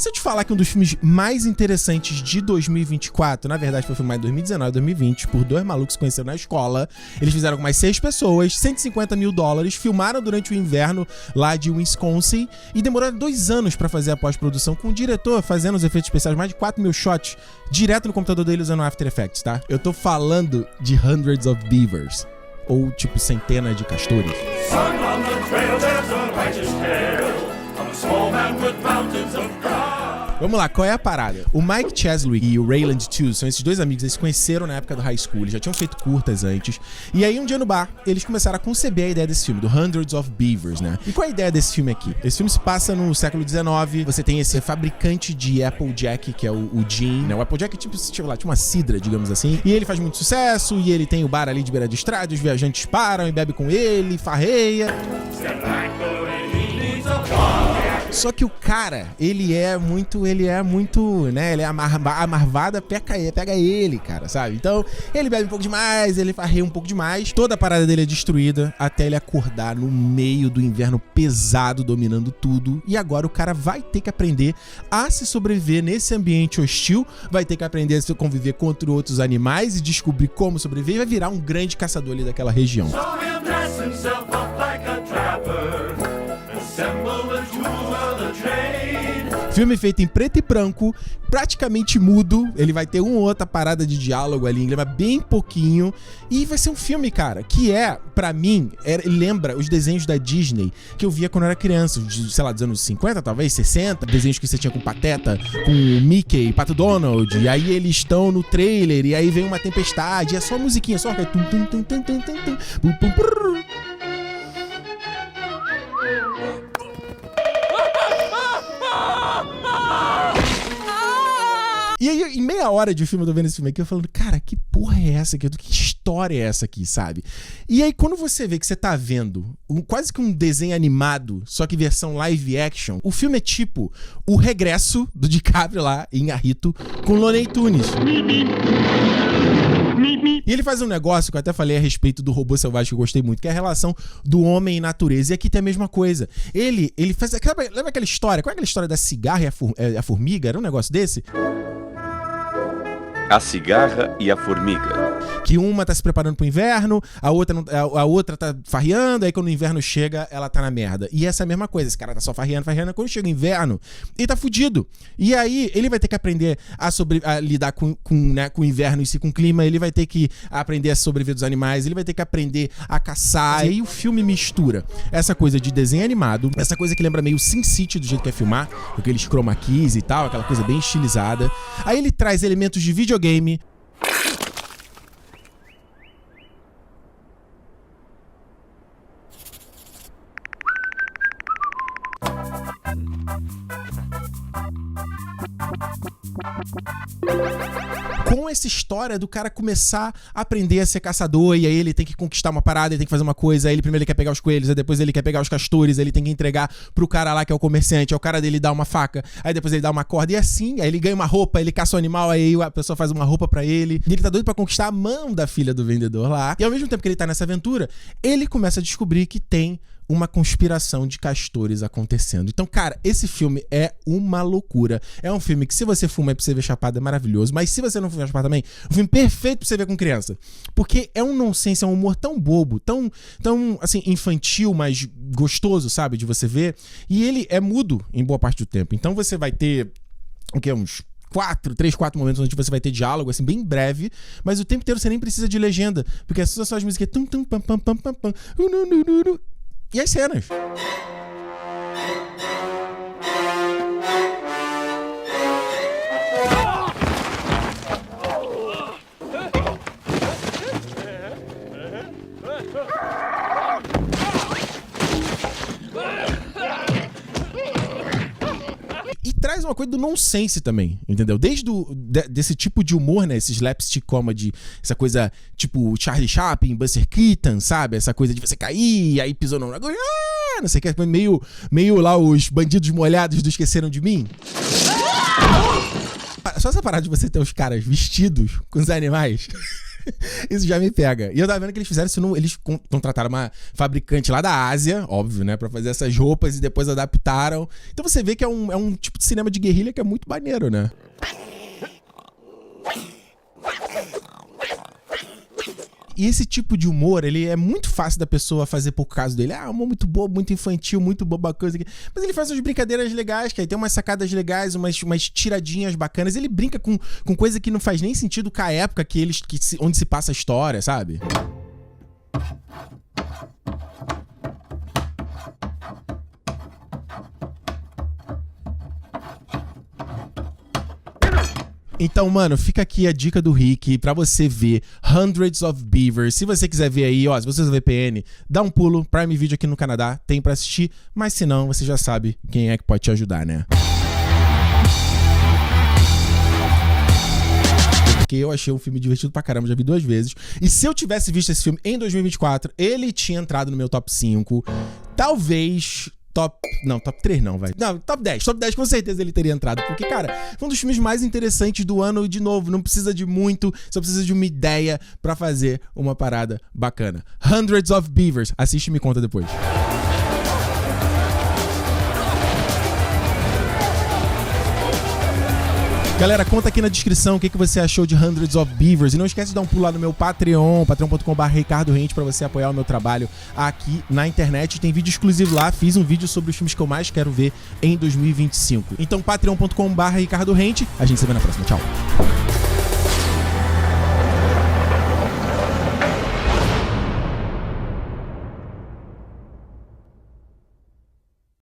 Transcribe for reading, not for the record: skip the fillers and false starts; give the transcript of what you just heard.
se eu te falar que um dos filmes mais interessantes de 2024, na verdade foi filmado em 2019, 2020, por dois malucos que se conheceram na escola, eles fizeram com mais 6 pessoas, $150 mil, filmaram durante o inverno lá de Wisconsin e demoraram 2 anos pra fazer a pós-produção, com o diretor fazendo os efeitos especiais, mais de 4 mil shots, direto no computador dele usando After Effects, tá? Eu tô falando de Hundreds of Beavers, ou tipo centenas de castores. Vamos lá, qual é a parada? O Mike Cheswick e o Rayland Two são esses dois amigos, eles se conheceram na época do high school, eles já tinham feito curtas antes. E aí um dia no bar, eles começaram a conceber a ideia desse filme, do Hundreds of Beavers, né? E qual é a ideia desse filme aqui? Esse filme se passa no século XIX, você tem esse fabricante de Applejack, que é o Gene, né? O Applejack é tipo uma cidra, digamos assim. E ele faz muito sucesso, e ele tem o bar ali de beira de estrada, os viajantes param e bebem com ele, farreia. Só que o cara, ele é muito, né, ele é a marvada pega ele, cara, sabe? Então, ele bebe um pouco demais, ele farreia um pouco demais, toda a parada dele é destruída até ele acordar no meio do inverno pesado, dominando tudo. E agora o cara vai ter que aprender a se sobreviver nesse ambiente hostil, vai ter que aprender a se conviver contra outros animais e descobrir como sobreviver, e vai virar um grande caçador ali daquela região. Filme feito em preto e branco, praticamente mudo. Ele vai ter uma ou outra parada de diálogo ali, mas bem pouquinho. E vai ser um filme, cara, que pra mim, lembra os desenhos da Disney que eu via quando eu era criança, sei lá, dos anos 50, talvez, 60. Desenhos que você tinha com Pateta, com Mickey, Pato Donald. E aí eles estão no trailer, e aí vem uma tempestade, e é só musiquinha, só tum tum tum tum tum tum pum pum pum. E aí, em meia hora de filme, eu tô vendo esse filme aqui, eu falando, cara, que porra é essa aqui? Que história é essa aqui, sabe? E aí, quando você vê que você tá vendo quase que um desenho animado, só que versão live action, o filme é tipo o regresso do DiCaprio lá em Inharrito com Looney Tunes. E ele faz um negócio que eu até falei a respeito do Robô Selvagem, que eu gostei muito, que é a relação do homem e natureza. E aqui tem a mesma coisa. Ele faz... Lembra aquela história? Qual é aquela história da cigarra e a formiga? Era um negócio desse? A cigarra e a formiga. Que uma tá se preparando pro inverno, a outra tá farreando, aí quando o inverno chega, ela tá na merda. E essa é a mesma coisa, esse cara tá só farreando, quando chega o inverno, ele tá fudido. E aí, ele vai ter que aprender a lidar com o inverno e com o clima, ele vai ter que aprender a sobreviver dos animais, ele vai ter que aprender a caçar. E aí o filme mistura essa coisa de desenho animado, essa coisa que lembra meio Sin City do jeito que é filmar, com aqueles chroma keys e tal, aquela coisa bem estilizada. Aí ele traz elementos de videogame. Com essa história do cara começar a aprender a ser caçador, e aí ele tem que conquistar uma parada, ele tem que fazer uma coisa, aí ele primeiro ele quer pegar os coelhos, aí depois ele quer pegar os castores, aí ele tem que entregar pro cara lá que é o comerciante, aí o cara dele dá uma faca, aí depois ele dá uma corda, e assim, aí ele ganha uma roupa, ele caça o animal, aí a pessoa faz uma roupa pra ele, e ele tá doido pra conquistar a mão da filha do vendedor lá, e ao mesmo tempo que ele tá nessa aventura, ele começa a descobrir que tem uma conspiração de castores acontecendo. Então, cara, esse filme é uma loucura. É um filme que, se você fuma pra você ver chapado, é maravilhoso. Mas se você não fumar chapado também, é um filme perfeito pra você ver com criança. Porque é um nonsense, é um humor tão bobo, tão assim, infantil, mas gostoso, sabe, de você ver. E ele é mudo em boa parte do tempo. Então você vai ter, uns 3, 4 momentos onde você vai ter diálogo, assim, bem breve, mas o tempo inteiro você nem precisa de legenda, porque é só as músicas tum tum pam pam pam pam pam e as cenas. E traz uma coisa do nonsense também, entendeu? Desde desse tipo de humor, né? Esse slapstick comedy, essa coisa tipo Charlie Chaplin, Buster Keaton, sabe? Essa coisa de você cair, aí pisou no negócio, não sei o que, meio lá os bandidos molhados do Esqueceram de Mim. Só essa parada de você ter os caras vestidos com os animais. Isso já me pega. E eu tava vendo que eles fizeram isso, eles contrataram uma fabricante lá da Ásia, óbvio, né, pra fazer essas roupas e depois adaptaram. Então você vê que é um tipo de cinema de guerrilha que é muito maneiro, né? E esse tipo de humor, ele é muito fácil da pessoa fazer por causa dele. Ah, humor muito bobo, muito infantil, muito boba coisa aqui. Mas ele faz umas brincadeiras legais, que aí tem umas sacadas legais, umas tiradinhas bacanas. Ele brinca com coisa que não faz nem sentido com a época onde se passa a história, sabe? Então, mano, fica aqui a dica do Rick pra você ver Hundreds of Beavers. Se você quiser ver aí, ó, se você usa VPN, dá um pulo, Prime Video aqui no Canadá, tem pra assistir. Mas se não, você já sabe quem é que pode te ajudar, né? Porque eu achei um filme divertido pra caramba, já vi 2 vezes. E se eu tivesse visto esse filme em 2024, ele tinha entrado no meu top 5. Talvez... top 3 não, vai. Não, top 10. Top 10 com certeza ele teria entrado. Porque, cara, foi um dos filmes mais interessantes do ano. E, de novo, não precisa de muito, só precisa de uma ideia pra fazer uma parada bacana. Hundreds of Beavers. Assiste e me conta depois. Galera, conta aqui na descrição o que você achou de Hundreds of Beavers. E não esquece de dar um pulo lá no meu Patreon, patreon.com/RicardoRente, pra você apoiar o meu trabalho aqui na internet. Tem vídeo exclusivo lá, fiz um vídeo sobre os filmes que eu mais quero ver em 2025. Então, patreon.com/RicardoRente. A gente se vê na próxima. Tchau.